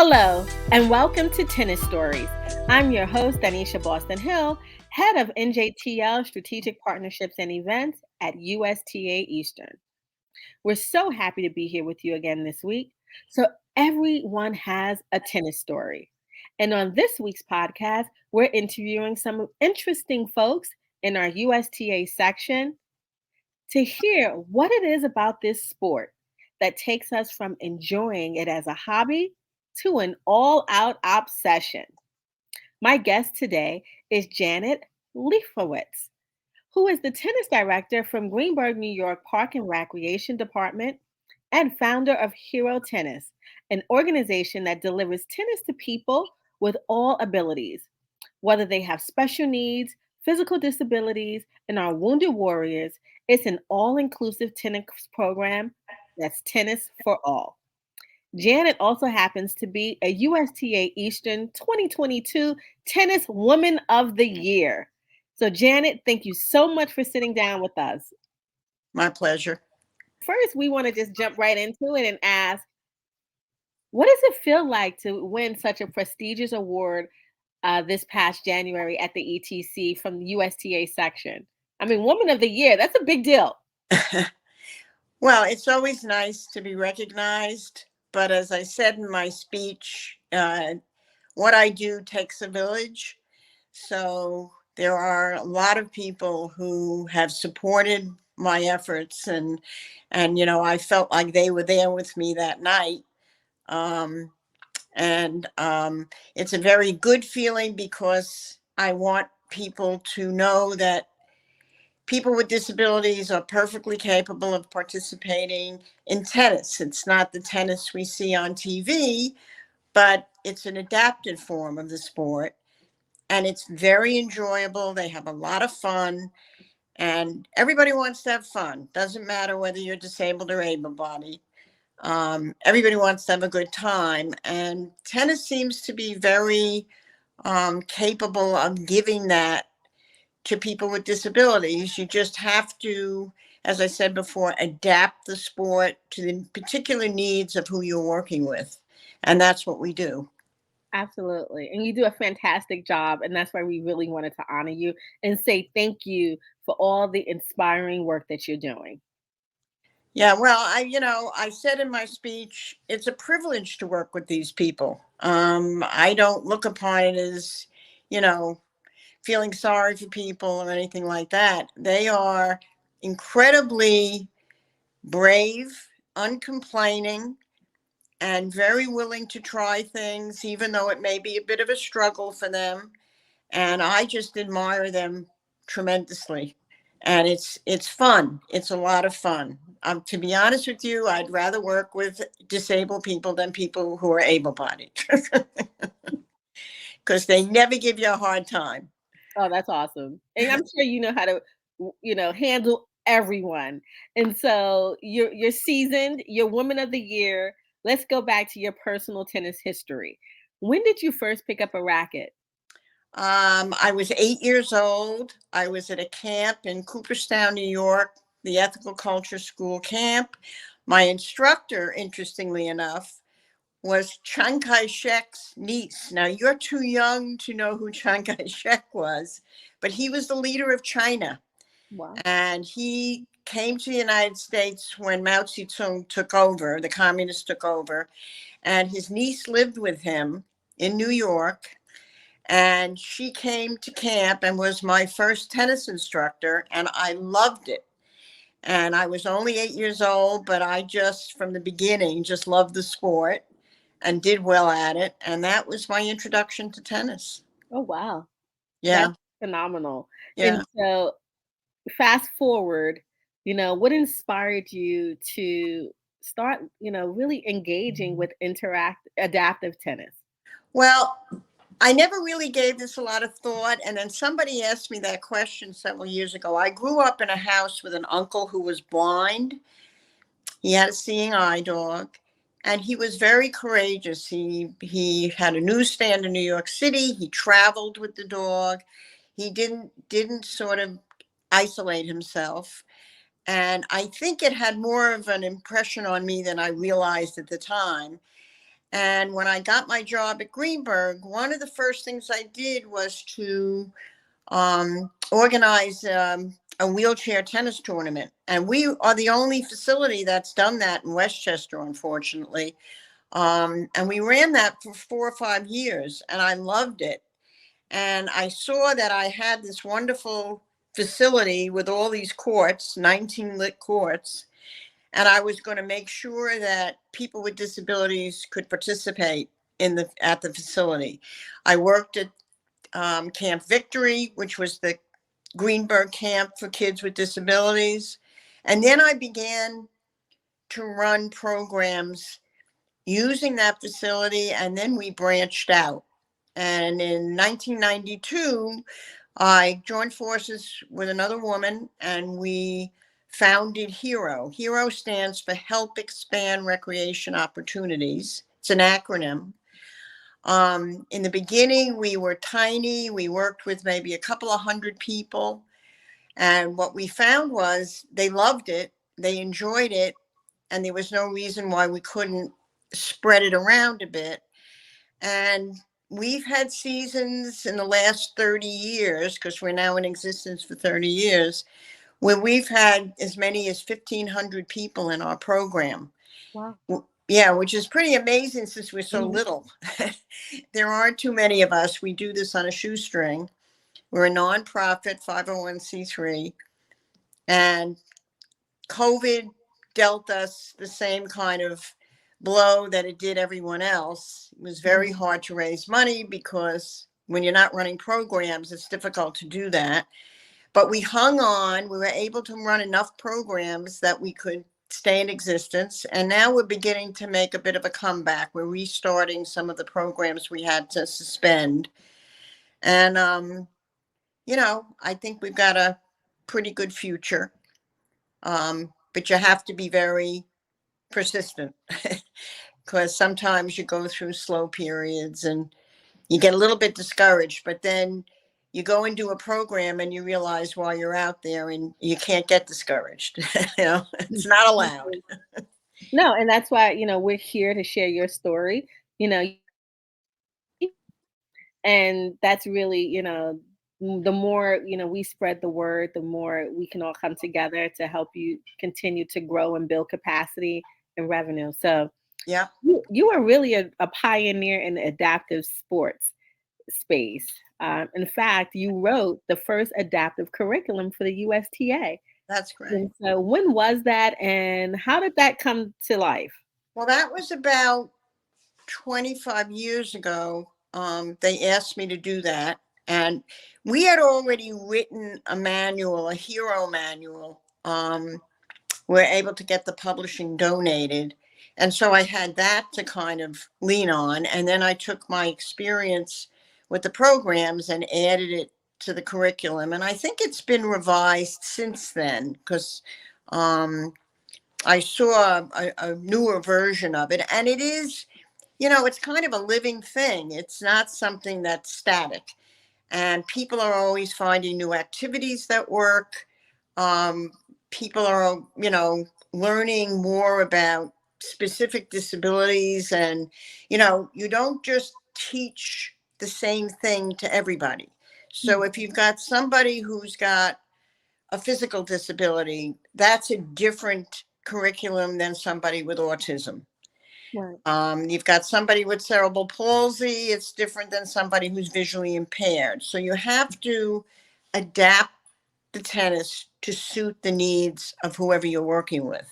Hello, and welcome to Tennis Stories. I'm your host, Anisha Boston Hill, head of NJTL Strategic Partnerships and Events at USTA Eastern. We're so happy to be here with you again this week. So, everyone has a tennis story. And on this week's podcast, we're interviewing some interesting folks in our USTA section to hear what it is about this sport that takes us from enjoying it as a hobby to an all out obsession. My guest today is Janet Lefkowitz, who is the tennis director from Greenburgh, New York Park and Recreation Department and founder of Hero Tennis, an organization that delivers tennis to people with all abilities, whether they have special needs, physical disabilities, and are wounded warriors. It's an all inclusive tennis program that's tennis for all. Janet also happens to be a USTA Eastern 2022 Tennis Woman of the Year. So, Janet, thank you so much for sitting down with us. My pleasure. First, we want to just jump right into it and ask, what does it feel like to win such a prestigious award this past January at the ETC from the USTA section? I mean, Woman of the Year, that's a big deal. Well, it's always nice to be recognized, but as I said in my speech, what I do takes a village. So there are a lot of people who have supported my efforts, and I felt like they were there with me that night. Um, and it's a very good feeling because I want people to know that people with disabilities are perfectly capable of participating in tennis. It's not the tennis we see on TV, but it's an adapted form of the sport. And it's very enjoyable. They have a lot of fun. And everybody wants to have fun. Doesn't matter whether you're disabled or able-bodied. Everybody wants to have a good time. And tennis seems to be very capable of giving that to people with disabilities. You just have to, as I said before, adapt the sport to the particular needs of who you're working with. And that's what we do. Absolutely. And you do a fantastic job. And that's why we really wanted to honor you and say thank you for all the inspiring work that you're doing. Yeah, well, I said in my speech, it's a privilege to work with these people. I don't look upon it as, you know, feeling sorry for people or anything like that. They are incredibly brave, uncomplaining, and very willing to try things, even though it may be a bit of a struggle for them. And I just admire them tremendously. And it's fun. It's a lot of fun. To be honest with you, I'd rather work with disabled people than people who are able-bodied, because they never give you a hard time. Oh, that's awesome. And I'm sure you know how to, handle everyone. And so you're seasoned, you're Woman of the Year. Let's go back to your personal tennis history. When did you first pick up a racket? I was 8 years old. I was at a camp in Cooperstown, New York, the Ethical Culture School camp. My instructor, interestingly enough, was Chiang Kai-shek's niece. Now, you're too young to know who Chiang Kai-shek was, but he was the leader of China. Wow. And he came to the United States when Mao Zedong took over, the communists took over, and his niece lived with him in New York. And she came to camp and was my first tennis instructor, and I loved it. And I was only 8 years old, but I just, from the beginning, just loved the sport and did well at it. And that was my introduction to tennis. Oh, wow. Yeah. That's phenomenal. Yeah. And so fast forward, what inspired you to start, really engaging with adaptive tennis? Well, I never really gave this a lot of thought. And then somebody asked me that question several years ago. I grew up in a house with an uncle who was blind. He had a seeing eye dog, and he was very courageous. He had a newsstand in New York City. He traveled with the dog. He didn't sort of isolate himself. And I think it had more of an impression on me than I realized at the time. And when I got my job at Greenberg, one of the first things I did was to organize a wheelchair tennis tournament. And we are the only facility that's done that in Westchester, unfortunately. And we ran that for 4 or 5 years, and I loved it. And I saw that I had this wonderful facility with all these courts, 19 lit courts, and I was going to make sure that people with disabilities could participate at the facility. I worked at Camp Victory, which was the Greenberg camp for kids with disabilities. And then I began to run programs using that facility, and then we branched out. And in 1992, I joined forces with another woman, and we founded HERO. HERO stands for Help Expand Recreation Opportunities. It's an acronym. In the beginning, we were tiny. We worked with maybe a couple of hundred people. And what we found was they loved it, they enjoyed it, and there was no reason why we couldn't spread it around a bit. And we've had seasons in the last 30 years, because we're now in existence for 30 years, where we've had as many as 1,500 people in our program. Wow. Yeah, which is pretty amazing since we're so Mhm. little. There aren't too many of us. We do this on a shoestring. We're a nonprofit 501c3, and COVID dealt us the same kind of blow that it did everyone else. It was very Mhm. hard to raise money because when you're not running programs, it's difficult to do that. But we hung on. We were able to run enough programs that we could stay in existence. And now we're beginning to make a bit of a comeback. We're restarting some of the programs we had to suspend. And, I think we've got a pretty good future. But you have to be very persistent because sometimes you go through slow periods and you get a little bit discouraged, but then you go and do a program and you realize while you're out there and you can't get discouraged. It's not allowed. Mhm. No, and that's why, we're here to share your story. You know, and that's really, the more, we spread the word, the more we can all come together to help you continue to grow and build capacity and revenue. So Yeah, you are really a pioneer in the adaptive sports space. In fact, you wrote the first adaptive curriculum for the USTA. that's great. And so when was that and how did that come to life? Well, that was about 25 years ago. They asked me to do that. And we had already written a manual, a hero manual. We're able to get the publishing donated. And so I had that to kind of lean on. And then I took my experience with the programs and added it to the curriculum. And I think it's been revised since then because I saw a newer version of it. And it is, it's kind of a living thing, it's not something that's static. And people are always finding new activities that work. Um, People are, learning more about specific disabilities, and you don't just teach the same thing to everybody. So if you've got somebody who's got a physical disability, that's a different curriculum than somebody with autism. Right. You've got somebody with cerebral palsy, it's different than somebody who's visually impaired. So you have to adapt the tennis to suit the needs of whoever you're working with,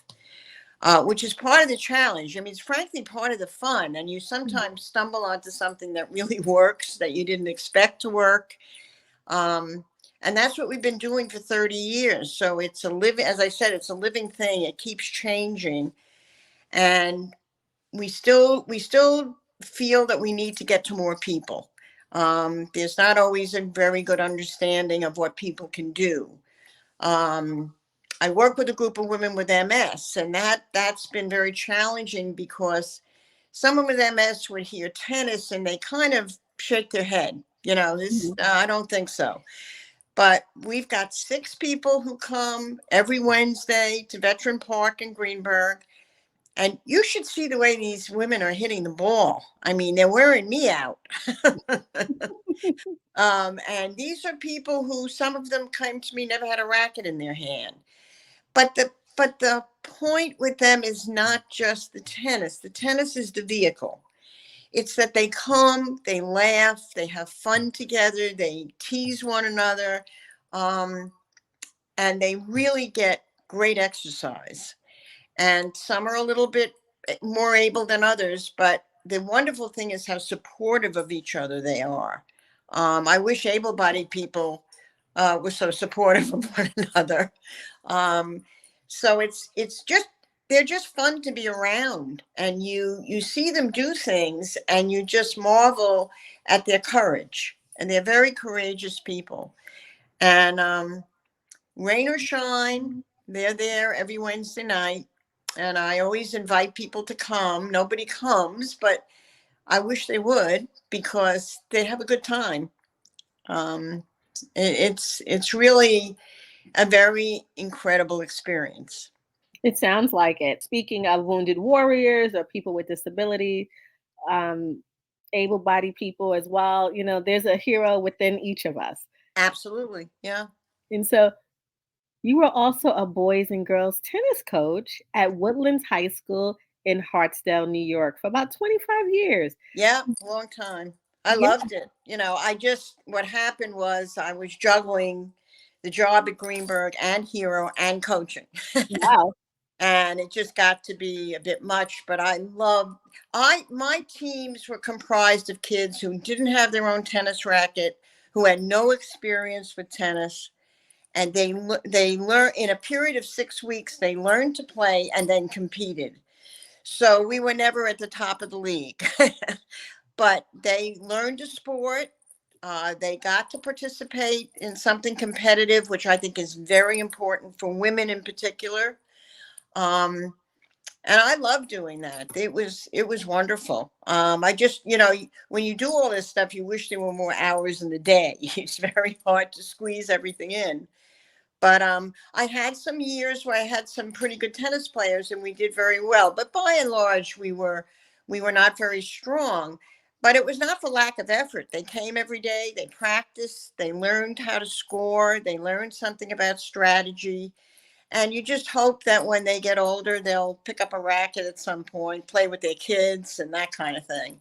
which is part of the challenge. I mean, it's frankly part of the fun. And you Mhm. sometimes stumble onto something that really works that you didn't expect to work. And that's what we've been doing for 30 years. So it's a living, as I said, it's a living thing. It keeps changing. And we still feel that we need to get to more people. There's not always a very good understanding of what people can do. Um, I work with a group of women with MS, and that's been very challenging because someone with MS would hear tennis and they kind of shake their head. This Mhm. I don't think so. But we've got 6 people who come every Wednesday to Veteran Park in Greenberg, And you should see the way these women are hitting the ball. I mean, they're wearing me out. And these are people who, some of them came to me, never had a racket in their hand. But the point with them is not just the tennis. The tennis is the vehicle. It's that they come, they laugh, they have fun together, they tease one another, um, and they really get great exercise. And some are a little bit more able than others, but the wonderful thing is how supportive of each other they are. I wish able-bodied people were so supportive of one another. Um, so it's just, they're just fun to be around, and you see them do things, and you just marvel at their courage. And they're very courageous people. And rain or shine, they're there every Wednesday night. And I always invite people to come. Nobody comes, but I wish they would, because they have a good time. Um, it's really a very incredible experience. It sounds like it. Speaking of wounded warriors or people with disability, um, able-bodied people as well, there's a hero within each of us. Absolutely, yeah. And so you were also a boys and girls tennis coach at Woodlands High School in Hartsdale, New York for about 25 years. Yeah, long time. I Yeah. loved it. What happened was I was juggling the job at Greenberg and Hero and coaching. Wow. And it just got to be a bit much, but my teams were comprised of kids who didn't have their own tennis racket, who had no experience with tennis, and they learn in a period of 6 weeks. They learned to play and then competed. So we were never at the top of the league, but they learned a sport. They got to participate in something competitive, which I think is very important for women in particular. Um, and I love doing that. It was wonderful. I just, when you do all this stuff, you wish there were more hours in the day. It's very hard to squeeze everything in. But I had some years where I had some pretty good tennis players, and we did very well. But by and large, we were not very strong. But it was not for lack of effort. They came every day. They practiced. They learned how to score. They learned something about strategy. And you just hope that when they get older, they'll pick up a racket at some point, play with their kids, and that kind of thing.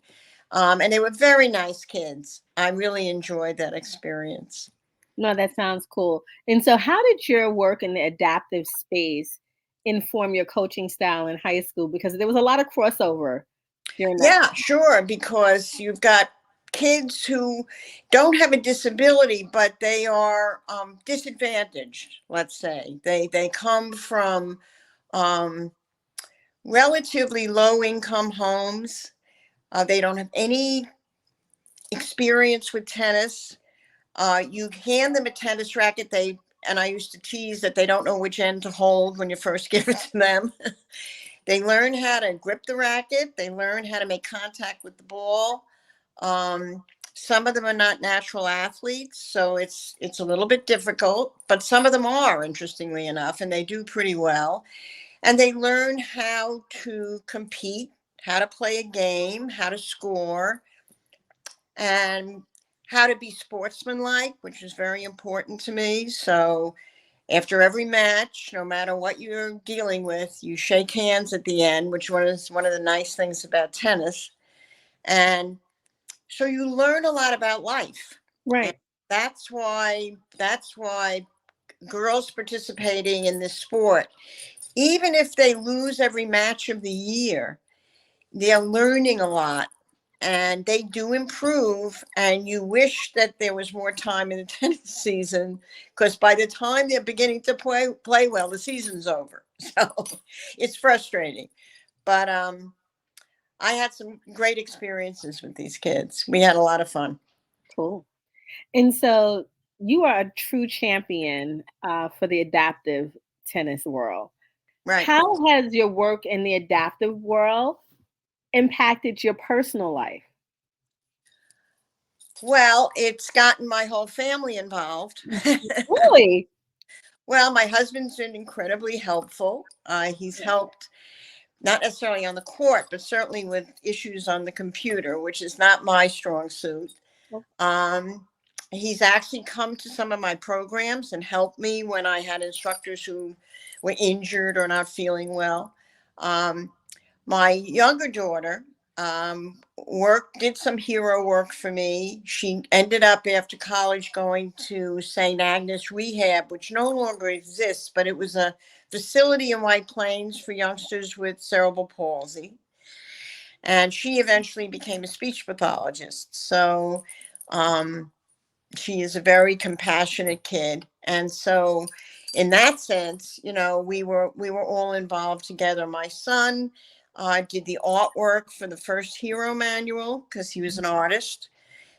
And they were very nice kids. I really enjoyed that experience. No, that sounds cool. And so, how did your work in the adaptive space inform your coaching style in high school? Because there was a lot of crossover during that. Yeah, sure, because you've got kids who don't have a disability, but they are disadvantaged. Let's say they come from um, relatively low income homes. They don't have any experience with tennis. You hand them a tennis racket. And I used to tease that they don't know which end to hold when you first give it to them. They learn how to grip the racket. They learn how to make contact with the ball. Um, some of them are not natural athletes, so it's a little bit difficult. But some of them are, interestingly enough, and they do pretty well. And they learn how to compete, how to play a game, how to score, and how to be sportsmanlike, which is very important to me. So after every match, no matter what you're dealing with, you shake hands at the end, which is one of the nice things about tennis. And so you learn a lot about life. And Right. that's why girls participating in this sport, even if they lose every match of the year, they're learning a lot, and they do improve. And you wish that there was more time in the tennis season, because by the time they're beginning to play well, the season's over. So it's frustrating. But I had some great experiences with these kids. We had a lot of fun. Cool. And so, you are a true champion for the adaptive tennis world. Right. How has your work in the adaptive world impacted your personal life? Well, it's gotten my whole family involved. Really? Well, my husband's been incredibly helpful. He's helped not necessarily on the court, but certainly with issues on the computer, which is not my strong suit. Um, he's actually come to some of my programs and helped me when I had instructors who were injured or not feeling well. Um, my younger daughter did some hero work for me. She ended up after college going to St. Agnes Rehab, which no longer exists, but it was a facility in White Plains for youngsters with cerebral palsy. And she eventually became a speech pathologist. So she is a very compassionate kid. And so in that sense, we were all involved together. My son did the artwork for the first hero manual because he was an artist.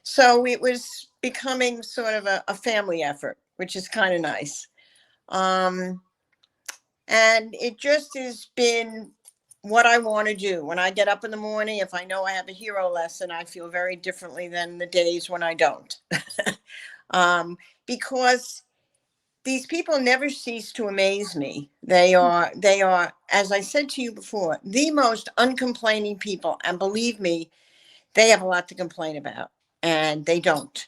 So it was becoming sort of a family effort, which is kind of nice. Um, and it just has been what I want to do. When I get up in the morning, if I know I have a hero lesson, I feel very differently than the days when I don't. Because these people never cease to amaze me. They are, as I said to you before, the most uncomplaining people. And believe me, they have a lot to complain about, and they don't.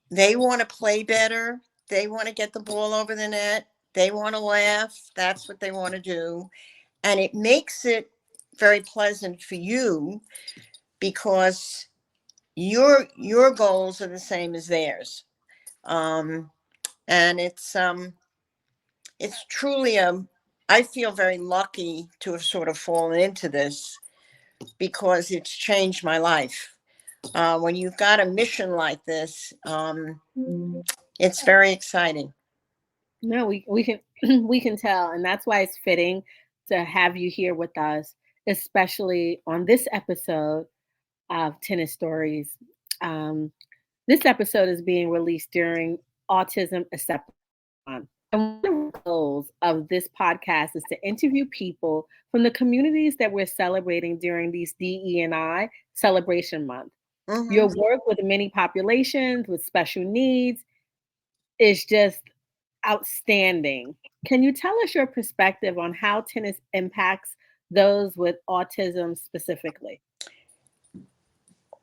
They want to play better. They want to get the ball over the net. They want to laugh. That's what they want to do. And it makes it very pleasant for you because your goals are the same as theirs. And it's truly I feel very lucky to have sort of fallen into this because it's changed my life. When you've got a mission like this, it's very exciting. No, we can we can tell, and that's why it's fitting to have you here with us, especially on this episode of Tennis Stories. Um, this episode is being released during Autism Acceptance Month. And one of the goals of this podcast is to interview people from the communities that we're celebrating during these DE&I Celebration Month. Your Hmm. work with many populations with special needs is just outstanding. Can you tell us your perspective on how tennis impacts those with autism specifically?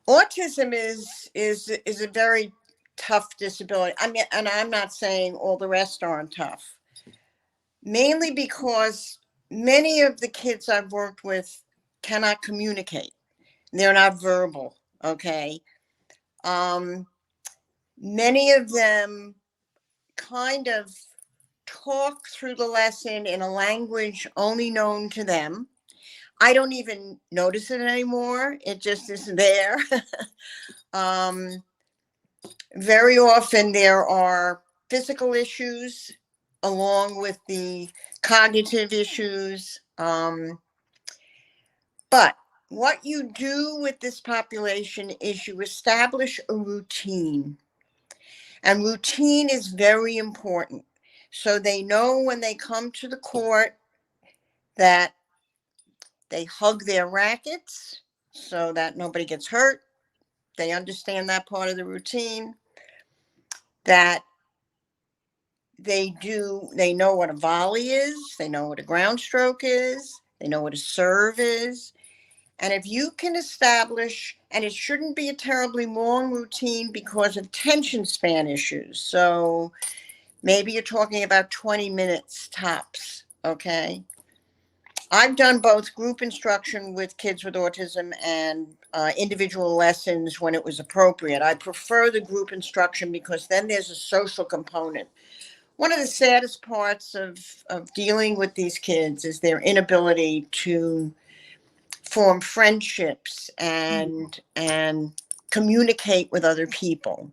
Autism is a very tough disability. I mean, and I'm not saying all the rest aren't tough. Mainly because many of the kids I've worked with cannot communicate. They're not verbal. Okay. Um, Many of them kind of talk through the lesson in a language only known to them. I don't even notice it anymore. It just is there. um, Very often there are physical issues along with the cognitive issues. But what you do with this population is you establish a routine. And routine is very important. So they know when they come to the court that they hug their rackets so that nobody gets hurt. They understand that part of the routine. That they know what a volley is, they know what a ground stroke is, they know what a serve is. And if you can establish, and it shouldn't be a terribly long routine because of attention span issues. So maybe you're talking about 20 minutes tops. Okay. I've done both group instruction with kids with autism and individual lessons when it was appropriate. I prefer the group instruction because then there's a social component. One of the saddest parts of dealing with these kids is their inability to form friendships and communicate with other people.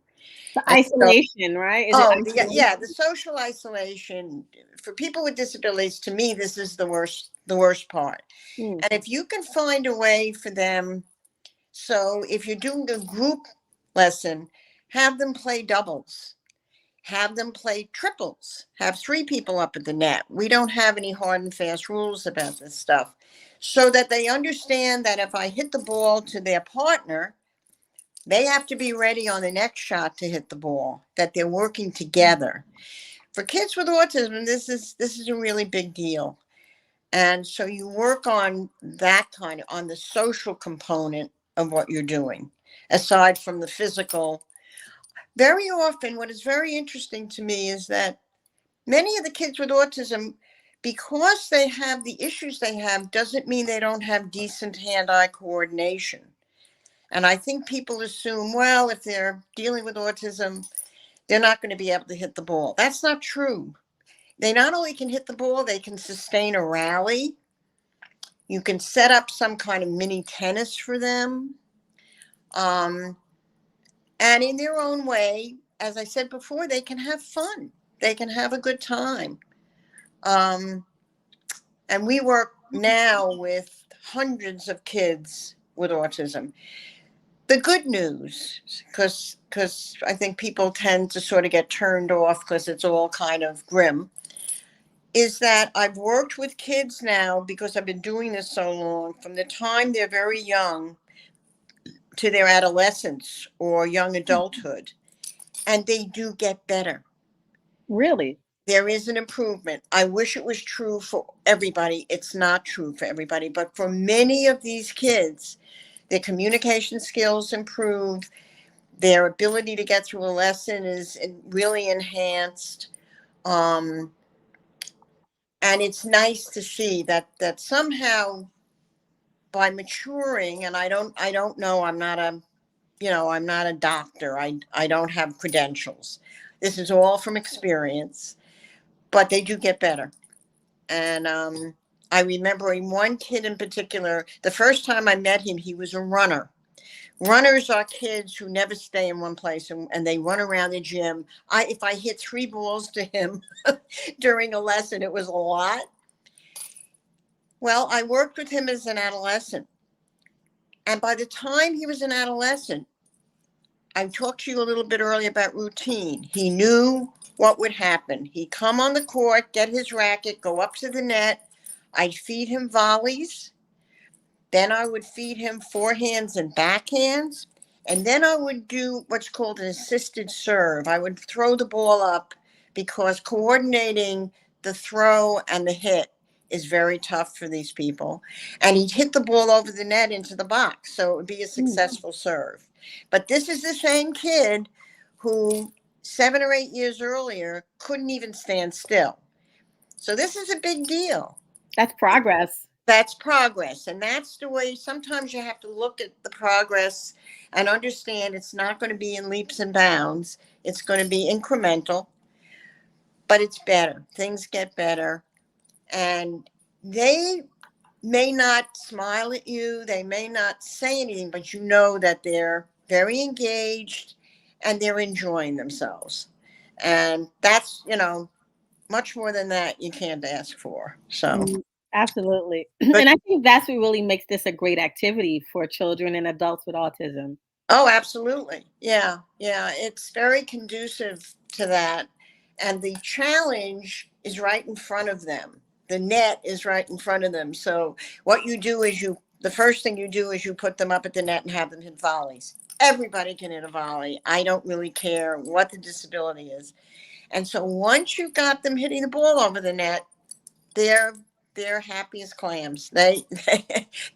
The And so, isolation, right? Is it yeah, isolation? the social isolation for people with disabilities, to me, this is the worst part. Mm. And if you can find a way for them, so if you're doing a group lesson, have them play doubles. Have them play triples, have three people up at the net. We don't have any hard and fast rules about this stuff. So that they understand that if I hit the ball to their partner, they have to be ready on the next shot to hit the ball, that they're working together. For kids with autism, this is a really big deal. And so you work on that kind of, on the social component of what you're doing, aside from the physical. Very often, what is very interesting to me is that many of the kids with autism, because they have the issues they have, doesn't mean they don't have decent hand-eye coordination. And I think people assume, well, if they're dealing with autism, they're not going to be able to hit the ball. That's not true. They not only can hit the ball, they can sustain a rally. You can set up some kind of mini tennis for them. Um, and in their own way, as I said before, they can have fun. They can have a good time. Um, and we work now with hundreds of kids with autism. The good news, because I think people tend to sort of get turned off because it's all kind of grim, is that I've worked with kids now, because I've been doing this so long, from the time they're very young to their adolescence or young adulthood, and they do get better. Really? There is an improvement. I wish it was true for everybody. It's not true for everybody, but for many of these kids, their communication skills improve, their ability to get through a lesson is really enhanced. Um, and it's nice to see that somehow, by maturing, and I don't know, I'm not a doctor. I don't have credentials. This is all from experience, but they do get better. And I remember one kid in particular, the first time I met him, he was a runner. Runners are kids who never stay in one place, and they run around the gym. If I hit 3 balls to him during a lesson, it was a lot. Well, I worked with him as an adolescent. And by the time he was an adolescent, I talked to you a little bit earlier about routine. He knew what would happen. He'd come on the court, get his racket, go up to the net. I'd feed him volleys. Then I would feed him forehands and backhands. And then I would do what's called an assisted serve. I would throw the ball up, because coordinating the throw and the hit is very tough for these people. And he'd hit the ball over the net into the box, so it would be a successful serve. But this is the same kid who 7 or 8 years earlier couldn't even stand still. So this is a big deal. That's progress. That's progress. And that's the way sometimes you have to look at the progress and understand it's not going to be in leaps and bounds. It's going to be incremental, but it's better. Things get better. And they may not smile at you, they may not say anything, but you know that they're very engaged and they're enjoying themselves. And that's, much more than that you can't ask for. So, Mm, absolutely. but And I think that's what really makes this a great activity for children and adults with autism. oh, absolutely. Yeah. Yeah. It's very conducive to that. And the challenge is right in front of them. The net is right in front of them. So what you do is the first thing you do is you put them up at the net and have them hit volleys. Everybody can hit a volley. I don't really care what the disability is. And so once you've got them hitting the ball over the net, they're they're happy as clams. They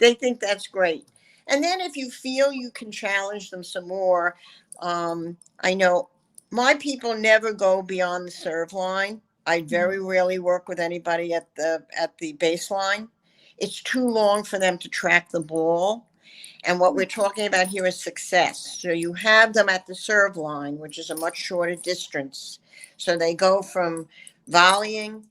think that's great. And then if you feel you can challenge them some more, I know my people never go beyond the serve line. I very rarely work with anybody at the baseline. It's too long for them to track the ball. And what we're talking about here is success. So you have them at the serve line, which is a much shorter distance. So they go from volleying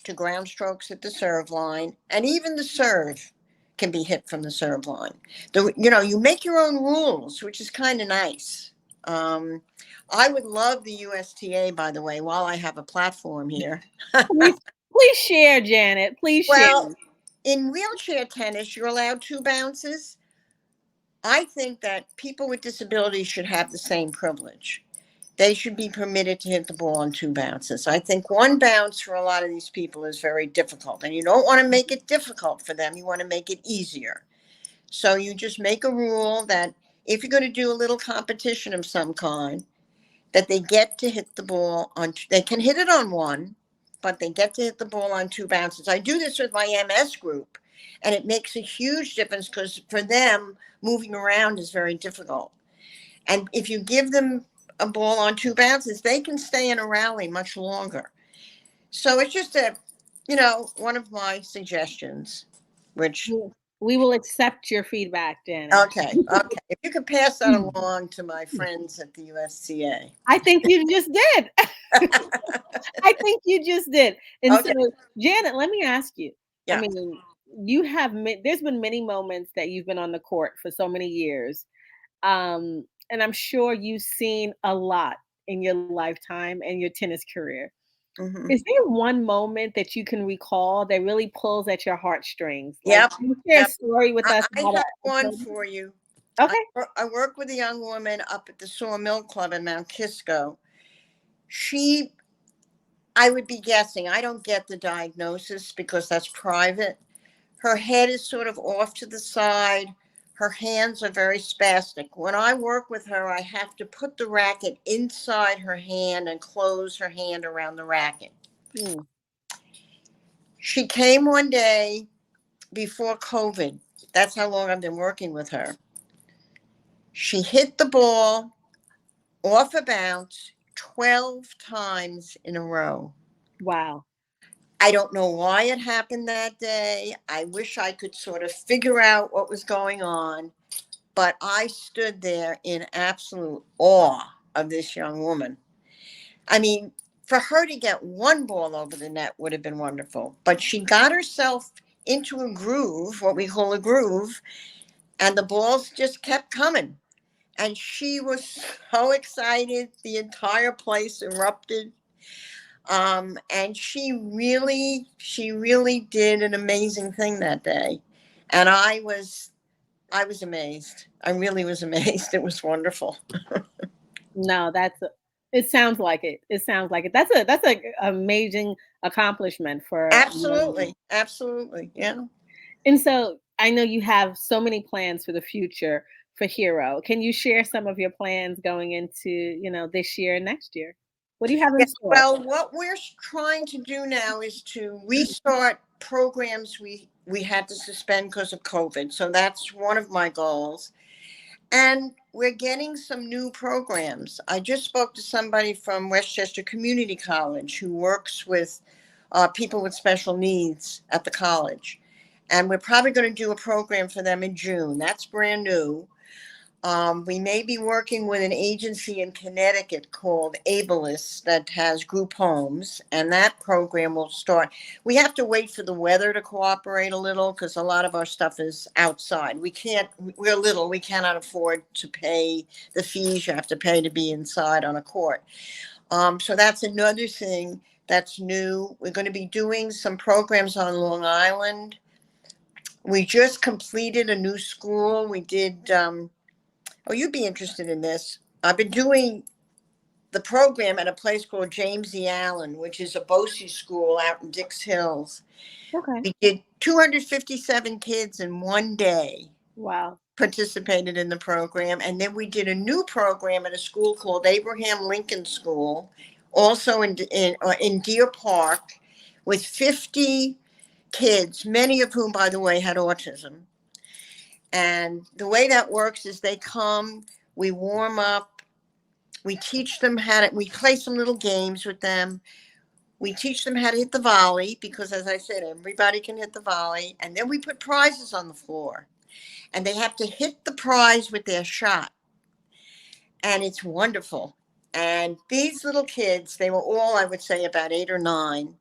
to ground strokes at the serve line, and even the serve can be hit from the serve line. You make your own rules, which is kind of nice. Um, I would love the USTA, by the way, while I have a platform here. Please, please share, Janet. Please share. Well, in wheelchair tennis, you're allowed 2 bounces. I think that people with disabilities should have the same privilege. They should be permitted to hit the ball in 2 bounces. I think 1 bounce for a lot of these people is very difficult, and you don't want to make it difficult for them. You want to make it easier. So you just make a rule that if you're going to do a little competition of some kind, that they get to hit the ball on, they can hit it on one, but they get to hit the ball on 2 bounces. I do this with my MS group, and it makes a huge difference because for them, moving around is very difficult. And if you give them a ball on 2 bounces, they can stay in a rally much longer. So it's just one of my suggestions, which, We will accept your feedback, Janet. okay. If you could pass that along to my friends at the USTA. I think you just did. I think you just did. And so, Okay. Janet, let me ask you. I Yeah. mean, there's been many moments that you've been on the court for so many years. And I'm sure you've seen a lot in your lifetime and your tennis career. Hmm. Is there one moment that you can recall that really pulls at your heartstrings? Like, Yep. can you share a Yep. story with us I about have a one moment? for you. Okay. I work with a young woman up at the Sawmill Club in Mount Kisco. She, I would be guessing, I don't get the diagnosis because that's private. Her head is sort of off to the side. Her hands are very spastic. When I work with her, I have to put the racket inside her hand and close her hand around the racket. Mm, She came one day before COVID. That's how long I've been working with her. She hit the ball off a bounce 12 times in a row. wow. I don't know why it happened that day. I wish I could sort of figure out what was going on, but I stood there in absolute awe of this young woman. I mean, for her to get one ball over the net would have been wonderful, but she got herself into a groove, what we call a groove, and the balls just kept coming. And she was so excited. The entire place erupted. And she really did an amazing thing that day. And I was amazed. I really was amazed. It was wonderful. No, it sounds like it. It sounds like it. That's a amazing accomplishment for a young woman. Absolutely. Absolutely. Yeah. And so I know you have so many plans for the future for Hero. Can you share some of your plans going into, this year and next year? What do you have Yeah. in store? Well, what we're trying to do now is to restart programs we had to suspend because of COVID. So that's one of my goals. And we're getting some new programs. I just spoke to somebody from Westchester Community College who works with people with special needs at the college. And we're probably going to do a program for them in June. That's brand new. We may be working with an agency in Connecticut called Ableist that has group homes, and that program will start. We have to wait for the weather to cooperate a little because a lot of our stuff is outside. We're little, we cannot afford to pay the fees you have to pay to be inside on a court. So that's another thing that's new. We're going to be doing some programs on Long Island. We just completed a new school. We did. Oh, you'd be interested in this. I've been doing the program at a place called James E. Allen, which is a BOCES school out in Dix Hills. Okay. We did 257 kids in one day Wow. participated in the program. And then we did a new program at a school called Abraham Lincoln School, also in Deer Park, with 50 kids, many of whom, by the way, had autism. And the way that works is they come, we warm up, we teach them we play some little games with them. We teach them how to hit the volley because, as I said, everybody can hit the volley. And then we put prizes on the floor. And they have to hit the prize with their shot. And it's wonderful. And these little kids, they were all, I would say, about 8 or 9,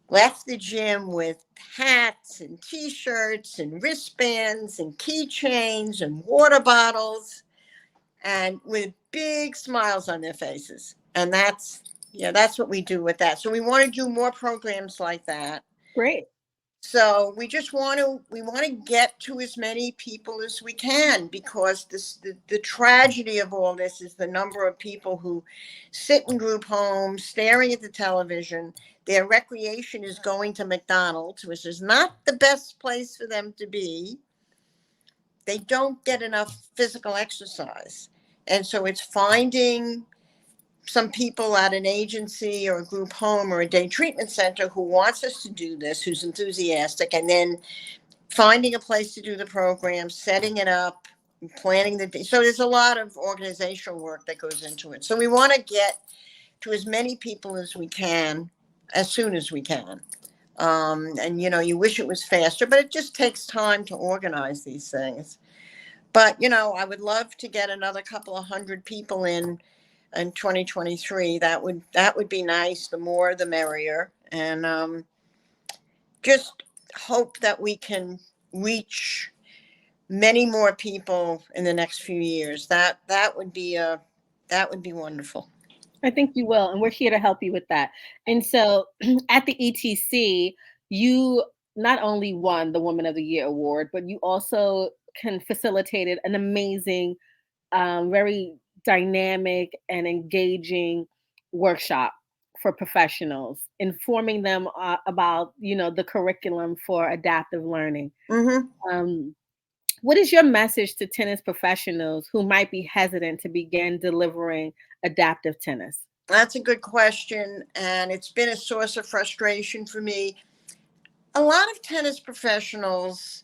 left the gym with hats and t-shirts and wristbands and keychains and water bottles and with big smiles on their faces. And that's what we do with that. So we want to do more programs like that. Great. So we want to get to as many people as we can because the tragedy of all this is the number of people who sit in group homes staring at the television. Their recreation is going to McDonald's, which is not the best place for them to be. They don't get enough physical exercise. And so it's finding some people at an agency or a group home or a day treatment center who wants us to do this, who's enthusiastic, and then finding a place to do the program, setting it up, planning the day. So there's a lot of organizational work that goes into it. So we want to get to as many people as we can as soon as we can. And you wish it was faster, but it just takes time to organize these things. But I would love to get another couple of hundred people in 2023. That would be nice. The more, the merrier, and just hope that we can reach many more people in the next few years. That would be wonderful. I think you will, and we're here to help you with that. And so at the ETC, you not only won the Woman of the Year award, but you also facilitated an amazing, very dynamic and engaging workshop for professionals, informing them about the curriculum for adaptive learning. Mm-hmm. Um, what is your message to tennis professionals who might be hesitant to begin delivering adaptive tennis? That's a good question, and it's been a source of frustration for me. A lot of tennis professionals,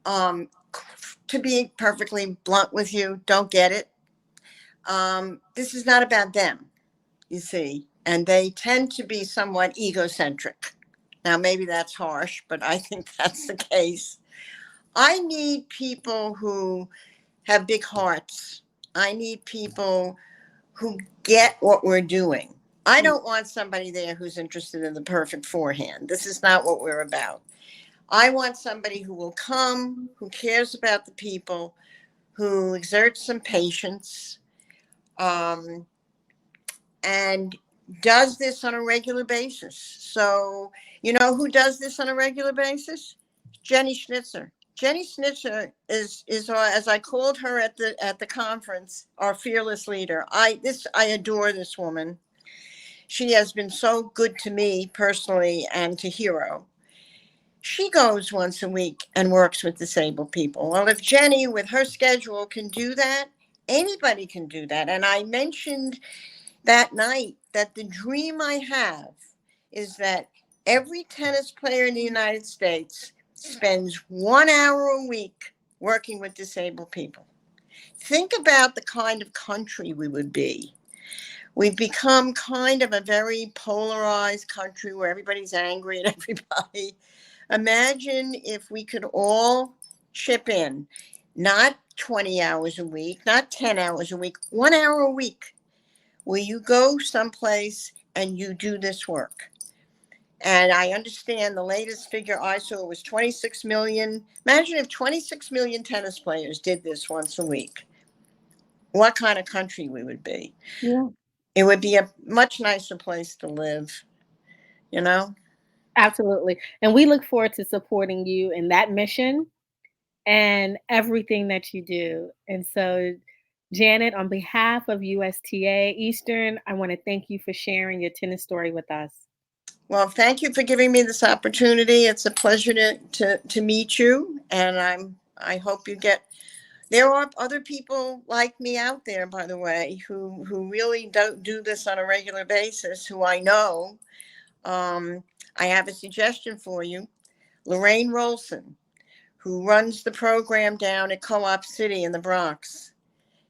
to be perfectly blunt with you, don't get it. This is not about them, you see, and they tend to be somewhat egocentric. Now, maybe that's harsh, but I think that's the case. I need people who have big hearts. I need people who get what we're doing. I don't want somebody there who's interested in the perfect forehand. This is not what we're about. I want somebody who will come, who cares about the people, who exerts some patience, and does this on a regular basis. So, who does this on a regular basis? Jenny Schnitzer. Jenny Schnitzer is as I called her at the conference, our fearless leader. I adore this woman. She has been so good to me personally and to Hero. She goes once a week and works with disabled people. Well, if Jenny, with her schedule, can do that, anybody can do that. And I mentioned that night that the dream I have is that every tennis player in the United States spends 1 hour a week working with disabled people. Think about the kind of country we would be. We've become kind of a very polarized country where everybody's angry at everybody. Imagine if we could all chip in, not 20 hours a week, not 10 hours a week, 1 hour a week, where you go someplace and you do this work. And I understand the latest figure I saw was 26 million. Imagine if 26 million tennis players did this once a week. What kind of country we would be. Yeah. It would be a much nicer place to live, you know? Absolutely. And we look forward to supporting you in that mission and everything that you do. And so, Janet, on behalf of USTA Eastern, I want to thank you for sharing your tennis story with us. Well, thank you for giving me this opportunity. It's a pleasure to meet you, and I hope you get. There are other people like me out there, by the way, who really don't do this on a regular basis, who I know. I have a suggestion for you. Lorraine Rolson, who runs the program down at Co-op City in the Bronx.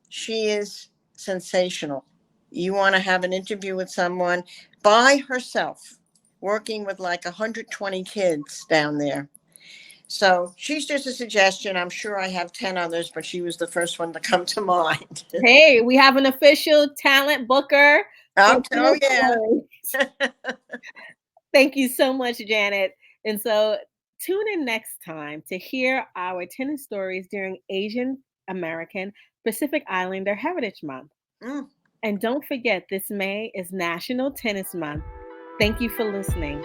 She is sensational. You want to have an interview with someone by herself, working with like 120 kids down there. So she's just a suggestion. I'm sure I have 10 others, but she was the first one to come to mind. Hey, we have an official talent booker. Oh yeah. Thank you so much, Janet. And so tune in next time to hear our tennis stories during Asian American Pacific Islander Heritage Month. Mm. And don't forget, this May is National Tennis Month. Thank you for listening.